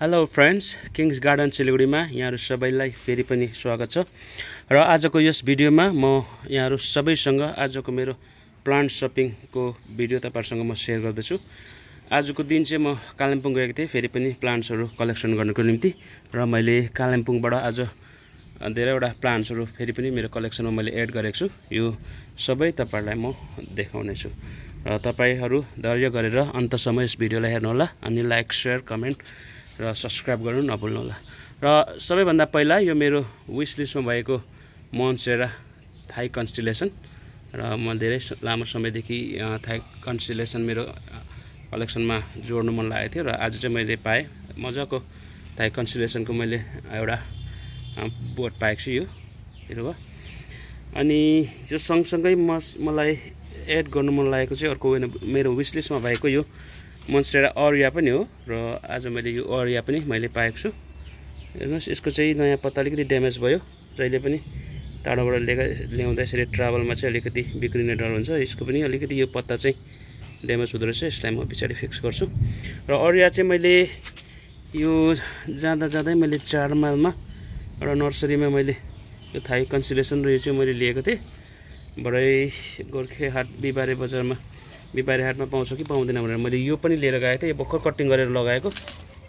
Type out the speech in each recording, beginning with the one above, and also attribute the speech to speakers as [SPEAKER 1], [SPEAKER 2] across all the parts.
[SPEAKER 1] Hello friends, Kings garden सिलगढीमा यहाँहरू सबैलाई फेरि पनि स्वागत छ। र आजको यस भिडियोमा म यहाँहरू सबैसँग आजको मेरो प्लान्ट सपिङको भिडियो तपाईहरुसँग म सेयर गर्दैछु। आजको दिन चाहिँ म कालिम्पोङ गएको थिएँ फेरि पनि प्लान्ट्सहरू कलेक्सन गर्नको निम्ति, र मैले कालिम्पोङबाट आज धेरैवटा प्लान्ट्सहरू फेरि पनि मेरो कलेक्सनमा मैले एड गरेको छु। यो सबै तपाईहरुलाई म देखाउने छु र तपाईहरु धैर्य गरेर अन्तसम्म यस भिडियोलाई हेर्नुहोला अनि लाइक, शेयर, कमेन्ट र सब्स्क्राइब गर्नु नभुल्नुहोला। र सबैभन्दा पहिला यो मेरो विश लिस्टमा भएको मोन्स्टेरा थाई कन्स्टेलेसन, र म धेरै लामो समयदेखि थाई कन्स्टेलेसन मेरो कलेक्सनमा जोड्नु मन लागेको थियो, र आज चाहिँ मैले पाएँ। मजाको थाई कन्स्टेलेसनको मैले एउटा बोट पाएको छु। यो हेर्नुभयो। अनि यो सँगसँगै मलाई एड गर्नु मन लागेको चाहिँ अर्को मेरो विश लिस्टमा भएको यो मोन्स्टेरा अरिया पनि हो, र आज मैले यो अरिया पनि मैले पाएको छु। हेर्नुहोस्, यसको चाहिँ नयाँ पत्ता अलिकति ड्यामेज भयो। जहिले पनि टाढोबाट ल्याउँदा यसरी ट्राभलमा चाहिँ अलिकति बिग्रिने डर हुन्छ। यसको पनि अलिकति यो पत्ता चाहिँ ड्यामेज हुँदो रहेछ, यसलाई म पछाडि फिक्स गर्छु। र अरिया चाहिँ मैले यो जाँदै मैले 4 माइलमा एउटा नर्सरीमा मैले यो थाई कन्स्टेलेसन र यो चाहिँ मैले लिएको थिएँ। बडै गोर्खे हाट बिहिबारे बजारमा बिहिबारे हाटमा पाउँछ कि पाउँदैन भनेर मैले यो पनि लिएर गएको थिएँ। यो भर्खर कटिङ गरेर लगाएको,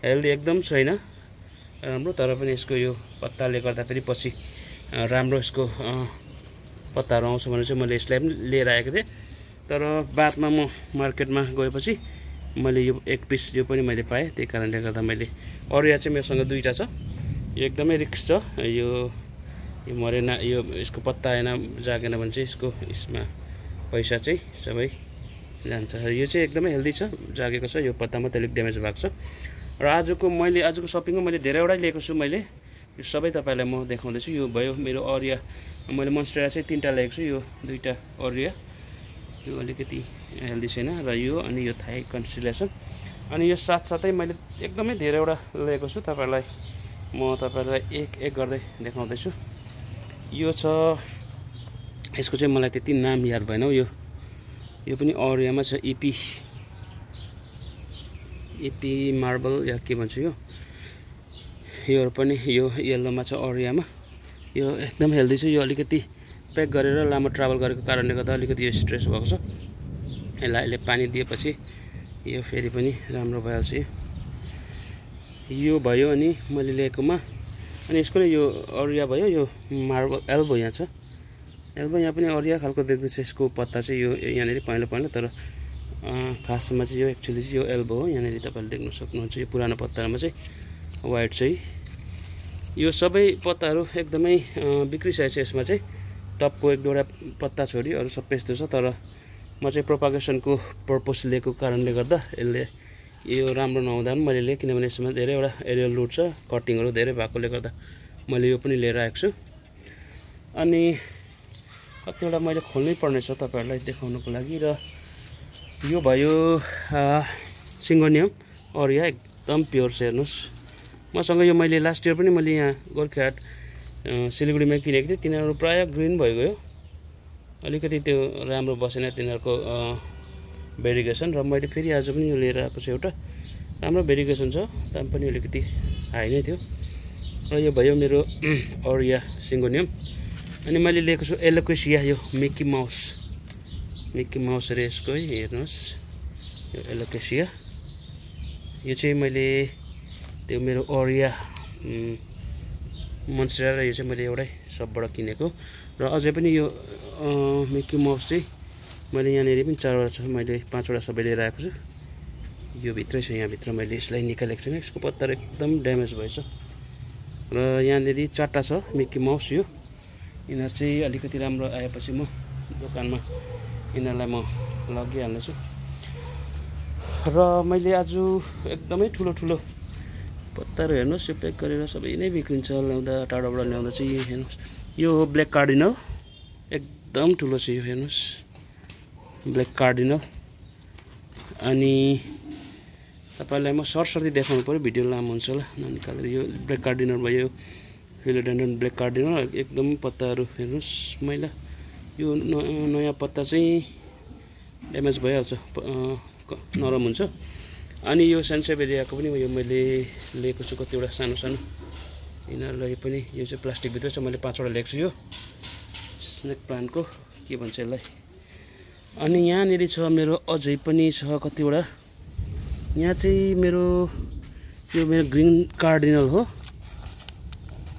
[SPEAKER 1] हेल्दी एकदम छैन राम्रो, तर पनि यसको यो पत्ताले गर्दा फेरि पछि राम्रो यसको पत्ताहरू आउँछ भनेर चाहिँ मैले यसलाई पनि लिएर आएको थिएँ। तर बादमा म मार्केटमा गएपछि मैले यो एक पिस यो पनि मैले पाएँ। त्यही कारणले गर्दा मैले अरिया चाहिँ मेरोसँग 2टा छ। यो एकदमै रिक्स छ। यो मरेन, यो यसको पत्ता आएन जागेन भने चाहिँ यसमा पैसा चाहिँ सबै जान्छ। यो चाहिँ एकदमै हेल्दी छ, जागेको छ। यो पत्ता मात्रै अलिक ड्यामेज भएको छ। र आजको सपिङमा मैले धेरैवटा लिएको छु। मैले यो सबै तपाईहरुलाई म देखाउँदैछु। यो भयो मेरो अरिया, मैले मोन्स्टेरा चाहिँ 3टा लिएको छु। यो 2टा अरिया, यो अलिकति हेल्दी छैन, र यो अनि यो थाई कन्स्टेलेसन। अनि यो साथसाथै मैले एकदमै धेरैवटा लिएको छु। म तपाईहरुलाई एक गर्दै देखाउँदैछु। यो छ, यसको चाहिँ मलाई त्यति नाम याद भएन। यो पनि अरियामा छ, इपी मार्बल या के भन्छ यो पनि यो येल्लोमा छ अरियामा। यो एकदम हेल्दी छ। यो अलिकति प्याक गरेर लामो ट्राभल गरेको कारणले गर्दा अलिकति यो स्ट्रेस भएको छ। यसलाई अहिले पानी दिएपछि यो फेरि पनि राम्रो भइहाल्छ। यो भयो अनि मैले लिएकोमा, अनि यसको नै यो अरिया भयो। यो मार्बल एल्बो यहाँ छ। एल्बो यहाँ पनि अरिया खालको देख्दैछ। यसको पत्ता चाहिँ यो यहाँनिर पहेँलो, तर खासमा चाहिँ यो एक्चुअली चाहिँ यो एल्बो हो। यहाँनिर तपाईँले देख्न सक्नुहुन्छ। यो पुरानो पत्तामा चाहिँ वाइट चाहिँ यो सबै पत्ताहरू एकदमै बिग्रिसकेको छ। यसमा चाहिँ टपको 1-2वटा पत्ता छोडी अरू सबै यस्तो छ। तर म चाहिँ प्रोपागेसनको पर्पस लिएको कारणले गर्दा यसले यो राम्रो नहुँदा पनि मैले लिएँ, किनभने यसमा धेरैवटा एरियल रुट छ, कटिङहरू धेरै भएकोले गर्दा मैले यो पनि लिएर आएको छु। अनि कतिवटा मैले खोल्नै पर्नेछ तपाईहरुलाई देखाउनको लागि। र यो भयो सिङ्गोनियम अरिया, एकदम प्योर छ। हेर्नुहोस्, मसँग यो मैले लास्ट इयर पनि मैले यहाँ गोर्खे हाट सिलगढीमा किनेको थिएँ। तिनीहरू प्रायः ग्रिन भइगयो, अलिकति त्यो राम्रो बसेन तिनीहरूको भेरिगेसन। र मैले फेरि आज पनि यो लिएर आएको छु। एउटा राम्रो भेरिगेसन छ, दाम पनि अलिकति हाई नै थियो। र यो भयो मेरो अरिया सिङ्गोनियम। अनि मैले लिएको छु एलोकेसिया, यो मिकी माउस अरे यसको है। हेर्नुहोस्, यो एलोकेसिया, यो चाहिँ मैले त्यो मेरो अरिया मोन्स्टेरा र यो चाहिँ मैले एउटै सबबाट किनेको। र अझै पनि यो मिकी माउस चाहिँ मैले यहाँनिर पनि 4वटा छ, मैले 5वटा सबै लिएर आएको छु। यो भित्रै छ, यहाँभित्र मैले यसलाई निकालेको छैन। यसको पत्ता एकदम ड्यामेज भएछ। र यहाँनिर 4टा छ मिकी माउस। यिनीहरू चाहिँ अलिकति राम्रो आएपछि म दोकानमा यिनीहरूलाई म लगिहाल्नेछु। र मैले आज एकदमै ठुलो पत्ताहरू हेर्नुहोस्, यो प्याक गरेर सबै नै बिग्रिन्छ ल्याउँदा, टाढोबाट ल्याउँदा चाहिँ। हेर्नुहोस्, यो ब्ल्याक कार्डिनल एकदम ठुलो छ। यो हेर्नुहोस्, ब्ल्याक कार्डिनल। अनि तपाईलाई म सरसर्ती देखाउनु पर्यो, भिडियो लामो हुन्छ होला ननिकालेर। यो ब्ल्याक कार्डिनल भयो, फिलोडेन्ड्रन ब्ल्याक कार्डिनल, एकदम पत्ताहरू हेर्नुहोस् मैला। यो नयाँ पत्ता चाहिँ ड्यामेज भइहाल्छ, नरम हुन्छ। अनि यो सन्सेभेरियाको पनि यो मैले लिएको छु कतिवटा सानो सानो यिनीहरूलाई पनि यो चाहिँ प्लास्टिकभित्र छ मैले 5 वटा लिएको छु यो स्नेक प्लान्टको के भन्छ यसलाई अनि यहाँनिर छ मेरो अझै पनि छ कतिवटा यहाँ चाहिँ मेरो ग्रीन कार्डिनल हो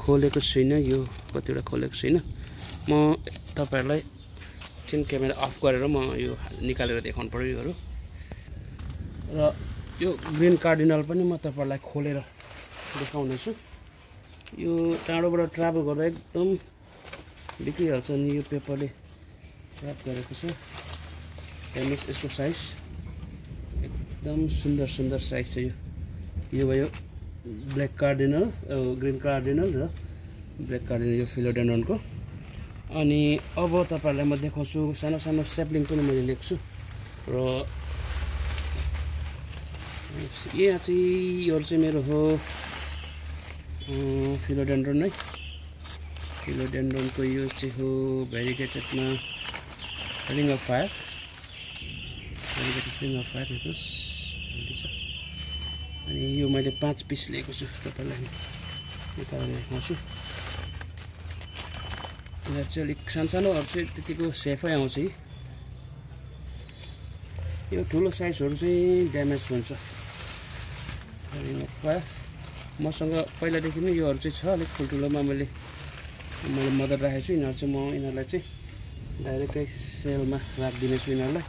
[SPEAKER 1] खोलेको छैन यो कतिवटा खोलेको छैन म तपाईहरुलाई चिन क्यामेरा अफ गरेर म यो निकालेर देखाउनु पर्यो योहरु र यो ग्रीन कार्डिनल पनि म तपाईहरुलाई खोलेर देखाउने छु यो टाढोबाट ट्राभल गर्दा एकदम बिग्रिहाल्छ नि यो पेपरले र्याप गरेको छ हेर्नुस् यसको साइज एकदम सुन्दर सुन्दर साइज छ यो भयो ब्ल्याक कार्डिनल ग्रीन कार्डिनल र ब्ल्याक कार्डिनल यो फिलोडेन्ड्रोनको अनि अब तपाईहरुलाई म देखाउँछु सानो सानो स्याप्लिङ पनि मैले लिएको छु र यहाँ चाहिँ यो चाहिँ मेरो हो फिलोडेन्ड्रोन है फिलोडेन्ड्रोनको यो चाहिँ हो भेरिगेटेडमा रिङ अफ फायर हेर्नुस् अनि यो मैले 5 पिस लिएको छु तपाईहरुलाई निकालेर देखाउँछु यो चाहिँ अलिक सानसानोहरु चाहिँ त्यतिको सेफै आउँछ यो ठुलो साइजहरु चाहिँ ड्यामेज हुन्छ मसँग पहिलादेखि नै योहरु चाहिँ छ अलिक ठुल्ठुलोमा मैले मदर राखेको छु यिनीहरु चाहिँ म यिनीहरुलाई चाहिँ डाइरेक्टै सेलमा राख्दिने छु यिनीहरुलाई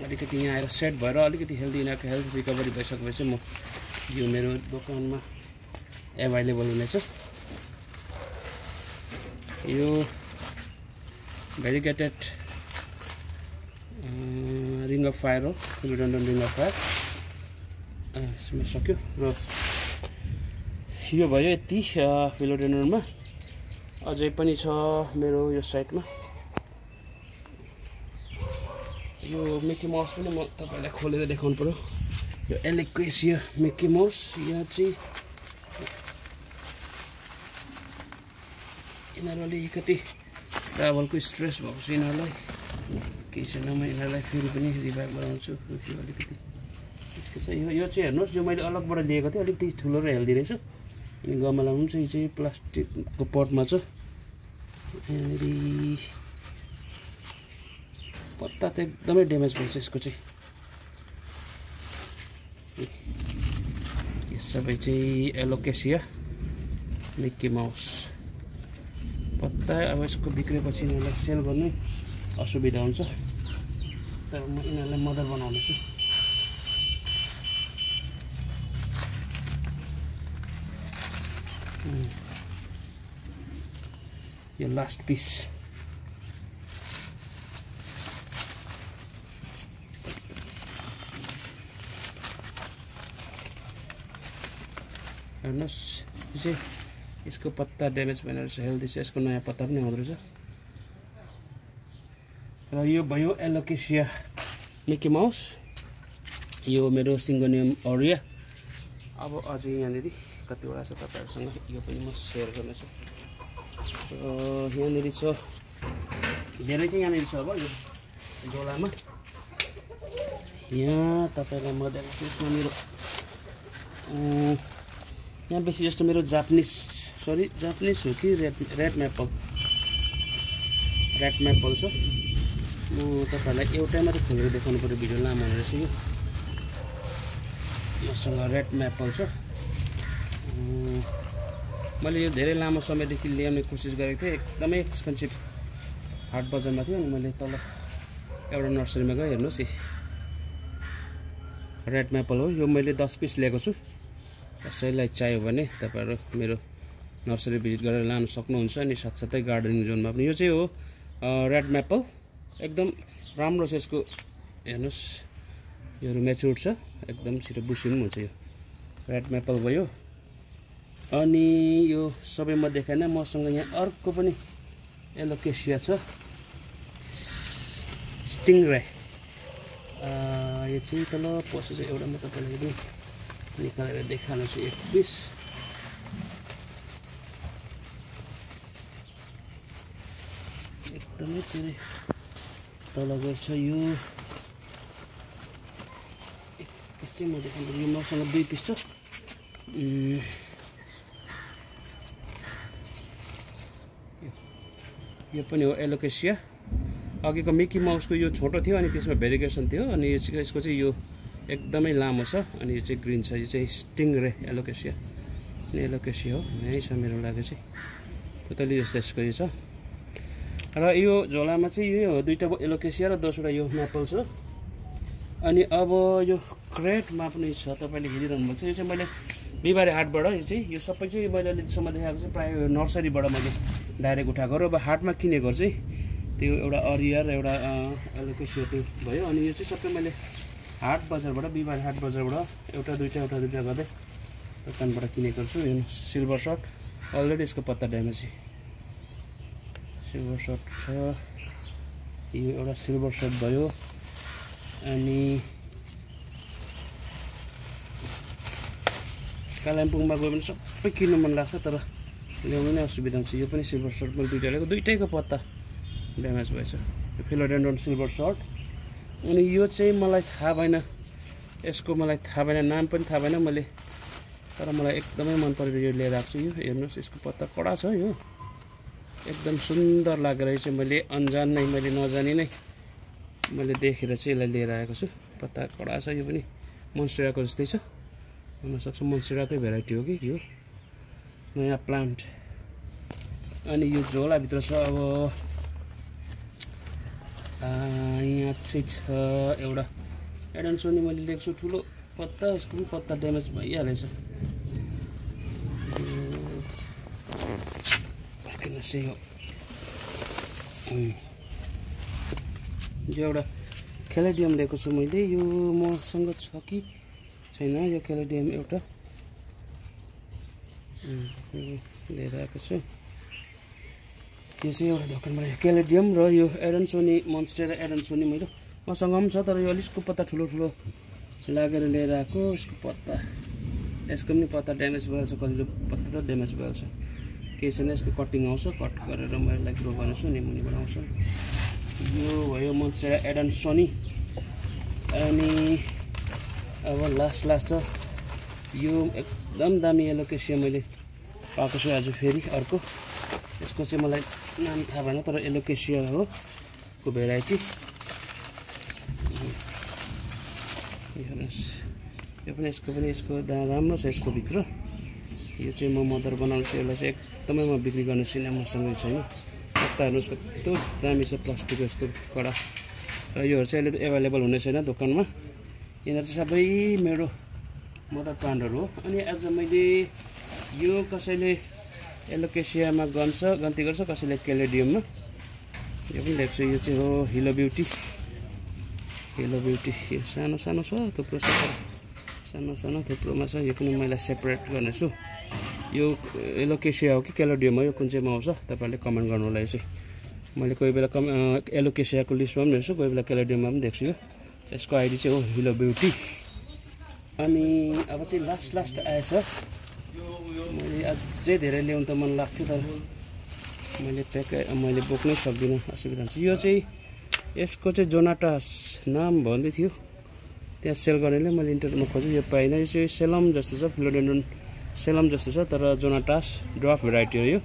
[SPEAKER 1] अलिकति यहाँ आएर सेट भएर अलिकति हेल्दी यिनीहरुको हेल्थ रिकभरी भइसकेपछि म यो मेरो दोकानमा एभाइलेबल हुनेछ यो भेरिगेटेड रिङ अफ फायर हो फिलोडेन्ड्रोन रिङ अफ फायर यसमा सक्यो र यो भयो यति फिलोडेन्ड्रोनमा अझै पनि छ मेरो यो साइडमा यो मिकी माउस पनि म तपाईलाई खोलेर देखाउनु पर्यो यो एलोकेसिया मिकी माउस यहाँ चाहिँ यिनीहरु अलिकति ट्राभलको स्ट्रेस भएको छ यिनीहरुलाई केही छैन म यिनीहरुलाई फेरि पनि रिभाइभ गराउँछु अलिकति यो चाहिँ हेर्नुहोस् जो मैले अलगबाट लिएको थिएँ अलिकति ठुलो र हेल्दी रहेछ अनि गमलामा पनि चाहिँ यो चाहिँ प्लास्टिकको पटमा छ यहाँनिर पत्ता त एकदमै ड्यामेज भएछ यसको चाहिँ यो सबै चाहिँ एलोकेसिया मिकी माउस पत्ता अब यसको बिग्रेपछि यिनीहरूलाई सेल गर्नै असुविधा हुन्छ तर म यिनीहरूलाई मदर बनाउनेछु यो लास्ट पिस हेर्नुहोस् यो चाहिँ यसको पत्ता ड्यामेज भएन रहेछ हेल्दी छ यसको नयाँ पत्ता पनि आउँदो रहेछ र यो भयो एलोकेसिया मिकी माउस यो मेरो सिङ्गोनियम ओरिया अब अझै यहाँनिर कतिवटा छ तपाईहरुसँग यो पनि म सेयर गर्नेछु यहाँनिर छ धेरै चाहिँ यहाँनिर छ अब यो झोलामा यहाँ तपाईलाई म देखाउँछु यसमा मेरो यहाँ बेसी जस्तो मेरो जापानिज हो कि रेड म्यापल छ म तपाईहरुलाई एउटै मात्रै खोलेर देखाउनु पर्यो भिडियो लामो हुने रहेछ यो मसँग रेड म्यापल छ मैले यो धेरै लामो समयदेखि ल्याउने कोसिस गरेको थिएँ एकदमै एक्सपेन्सिभ हाट बजारमा थियो अनि मैले तल एउटा नर्सरीमा गएँ हेर्नुहोस् रेड म्यापल हो यो मैले 10 पिस लिएको छु कसैलाई चाहियो भने तपाईहरु मेरो नर्सरी भिजिट गरेर लान सक्नुहुन्छ अनि साथसाथै गार्डनिङ जोनमा पनि यो चाहिँ हो रेड म्यापल एकदम राम्रो छ यसको हेर्नुहोस् योहरु म्याच्युर्ड छ एकदम छिटो बुसी पनि हुन्छ यो रेड म्यापल भयो अनि यो सबै म देखाएन मसँग यहाँ अर्को पनि एलोकेसिया छ स्टिङरे यो चाहिँ तल पसेछ एउटा म तपाईलाई निकालेर देखाउछु एक पिस एकदमै पुरै तल गर्छ यो चाहिँ म देखाउँछु यो मसँग 2 पिस छ यो पनि हो एलोकेसिया अघिको मिकी माउसको यो छोटो थियो अनि त्यसमा भेरिएसन थियो अनि यसको चाहिँ यो एकदमै लामो छ अनि यो चाहिँ ग्रीन छ यो चाहिँ स्टिङरे एलोकेसिया अनि एलोकेसिया हो यही छ मेरो लागि चाहिँ पुतली जस्तो यसको यो छ र यो झोलामा चाहिँ यो दुईटा एलोकेसिया र 10वटा यो म्यापल छ अनि अब यो क्रेटमा पनि छ तपाईले हेरिरहनु भएको छ यो चाहिँ मैले बिहिबारे हाटबाट यो चाहिँ यो सबै चाहिँ मैले अहिलेसम्म देखाएको चाहिँ प्राय नर्सरीबाट मैले डाइरेक्ट उठाएको र अब हाटमा किनेको चाहिँ त्यो एउटा अरिया र एउटा एलोकेसिया त्यो भयो अनि यो चाहिँ सबै मैले हाट बजारबाट बिहिबारे हाट बजारबाट एउटा दुईटा गर्दै दोकानबाट किनेको छु यो सिल्भर सर्ट अलरेडी यसको पत्ता ड्यामेज सिल्भर सर्ट छ यो एउटा सिल्भर सर्ट भयो अनि कालिम्पोङमा गयो भने सबै किन्नु मन लाग्छ तर ल्याउनु नै असुविधा हुन्छ यो पनि सिल्भर सर्ट मैले दुईटा ल्याएको दुईटैको पत्ता ड्यामेज भएछ यो फिलोडेन्ड्रोन सिल्भर सर्ट अनि यो चाहिँ मलाई थाहा भएन यसको मलाई थाहा भएन नाम पनि थाहा भएन मैले तर मलाई एकदमै मन परेर यो लिएर आएको छु यो हेर्नुहोस् यसको पत्ता कडा छ यो एकदम सुन्दर लागेर चाहिँ मैले अनजान नै मैले नजानी नै मैले देखेर चाहिँ यसलाई लिएर आएको छु पत्ता कडा छ यो पनि मोन्स्टेराको जस्तै छ हुनसक्छ मोन्स्टेराकै भेराइटी हो कि यो नयाँ प्लान्ट अनि यो झोलाभित्र छ अब यहाँ चाहिँ छ एउटा एडन्सोनी मैले लिएको छु ठुलो पत्ता यसको पनि पत्ता ड्यामेज भइहालेछ यो एउटा क्यालेडियम लिएको छु मैले यो मसँग छ कि छैन यो क्यालेडियम एउटा लिएर आएको छु यो चाहिँ एउटा दोकानमा क्यालेडियम र यो एडन्सोनी मोन्स्टेरा एडन्सोनी मैले मसँग पनि छ तर यो अलिकको पत्ता ठुलो लागेर लिएर आएको यसको पत्ता यसको पनि पत्ता ड्यामेज भएछ कतिले पत्ता त ड्यामेज भएछ केही छैन यसको कटिङ आउँछ कट गरेर म यसलाई ग्रो गर्नेछु नि मुनिबाट आउँछ यो भयो मोन्स्टेरा एडन्सोनी अनि अब लास्ट छ यो एकदम दामी एलोकेसिया मैले पाएको छु आज फेरि अर्को यसको चाहिँ मलाई नाम थाहा भएन तर एलोकेसिया हो को भेराइटी यो पनि यसको राम्रो छ यसको भित्र यो चाहिँ म मदर बनाउँछु यसलाई चाहिँ एकदमै म बिक्री गर्ने छैन मसँग छैन पत्ता हेर्नुहोस् कस्तो दामी छ प्लास्टिक यस्तो कडा र योहरू चाहिँ अहिले एभाइलेबल हुने छैन दोकानमा यिनीहरू चाहिँ सबै मेरो मदर प्लान्टहरू हो अनि आज मैले यो कसैले एलोकेसियामा गन्ती गर्छ कसैले क्यालेडियममा यो पनि ल्याएको छु यो चाहिँ हो हिलो ब्युटी यो सानो छ थुप्रो छ सानो थुप्रोमा छ यो पनि मैले सेपरेट गर्नेछु यो एलोकेसिया हो कि क्यालेडियम हो यो कुन चाहिँमा आउँछ तपाईँहरूले कमेन्ट गर्नु होला चाहिँ मैले कोही बेला एलोकेसियाको लिस्टमा पनि हेर्छु कोही बेला क्यालेडियममा पनि देख्छु यो यसको आइडी चाहिँ हो हिलो ब्युटी अनि अब चाहिँ लास्ट आएछ मैले अझै धेरै ल्याउनु त मन लाग्थ्यो तर मैले बोक्नै सक्दिनँ असुविधा हुन्छ यो चाहिँ यसको चाहिँ जोनाटास नाम भन्दै थियो त्यहाँ सेल गर्नेले मैले इन्टरनेटमा खोजेँ यो पाइनँ यो चाहिँ सेलम जस्तो छ फिलोडेन्ड्रोन सेलम जस्तो छ तर जोनाटास ड्वार्फ भेराइटी हो यो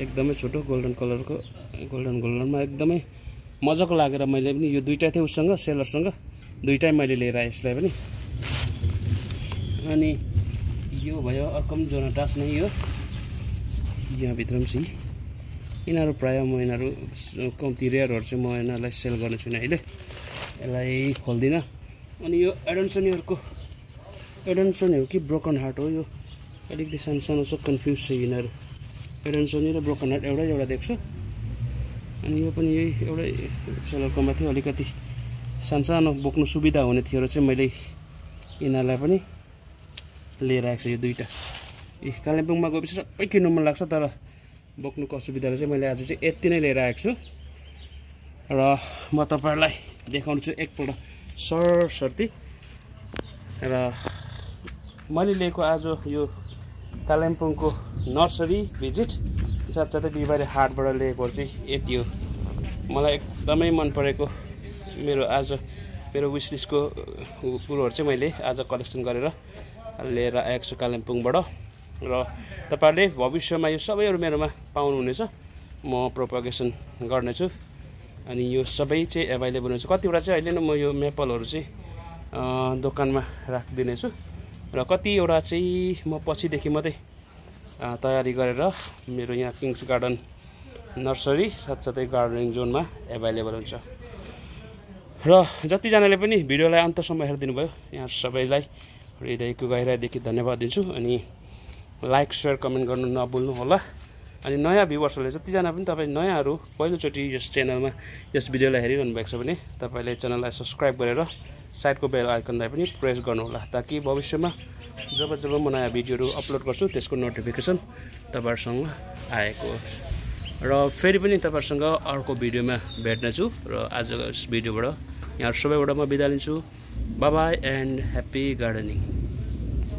[SPEAKER 1] एकदमै छोटो गोल्डन कलरमा एकदमै मजाको लागेर मैले पनि यो दुईटा थियो उसँग सेलरसँग दुईटै मैले लिएर आएँ यसलाई पनि अनि यो भयो अर्को पनि जोनाटास नै यो यहाँभित्र पनि छ यिनीहरू प्रायः म यिनीहरू कम्ती रेयरहरू चाहिँ म यिनीहरूलाई सेल गर्ने छुइनँ अहिले यसलाई खोल्दिनँ अनि यो एडन्सोनी हो कि ब्रोकन हार्ट हो यो अलिकति सानो छ कन्फ्युज छ यिनीहरू एडन्सोनी र ब्रोकन हार्ट एउटा देख्छु अनि यो पनि यही एउटै सेलरकोमा थियो अलिकति सानो बोक्नु सुविधा हुने थियो र चाहिँ मैले यिनीहरूलाई पनि लिएर आएको छु यो दुईटा कालिम्पोङमा गएपछि सबै किन्नु मन लाग्छ तर बोक्नुको असुविधाले चाहिँ मैले आज चाहिँ यति नै लिएर आएको छु र म तपाईँहरूलाई देखाउँछु छु एकपल्ट सरसर्ती र मैले लिएको आज यो कालिम्पोङको नर्सरी भिजिट साथसाथै बिहिबारे हाटबाट लिएको चाहिँ यति हो मलाई एकदमै मन परेको मेरो आज मेरो विश लिस्टको कुरोहरू चाहिँ मैले आज कलेक्सन गरेर लिएर आएको छु कालिम्पोङबाट र तपाईहरुले भविष्यमा यो सबैहरु मेरोमा पाउनुहुनेछ म प्रोपगेसन गर्नेछु अनि यो सबै चाहिँ अवेलेबल हुन्छ कतिवटा चाहिँ अहिले नै म यो मेपलहरु चाहिँ दोकानमा राख्दिनेछु र कतिवटा चाहिँ म पछिदेखि मात्रै तयारी गरेर मेरो यहाँ किङ्स गार्डन नर्सरी साथसाथै गार्डनिङ जोनमा अवेलेबल हुन्छ र जति जनाले पनि भिडियोलाई अन्तसम्म हेरिदिनु भयो यहाँ सबैलाई हृदयको गहिराईदेखि धन्यवाद दिन्छु अनि लाइक शेयर कमेन्ट गर्नु नभुल्नु होला अनि नयाँ भ्युअर्सहरुले जति जना पनि तपाई नयाँहरु पहिलो चोटी यस च्यानलमा यस भिडियोलाई हेरिरहनु भएको छ भने तपाईले च्यानललाई सब्स्क्राइब गरेर साइडको बेल आइकनलाई पनि प्रेस गर्नु होला ताकि भविष्यमा जब म नयाँ भिडियोहरु अपलोड गर्छु त्यसको नोटिफिकेसन तपाईहरुसँग आएको र फेरि पनि तपाईहरुसँग अर्को भिडियोमा भेट्ने छु र आजको यस भिडियोबाट यहाँ सबैबाट म बिदा लिन्छु bye bye and happy gardening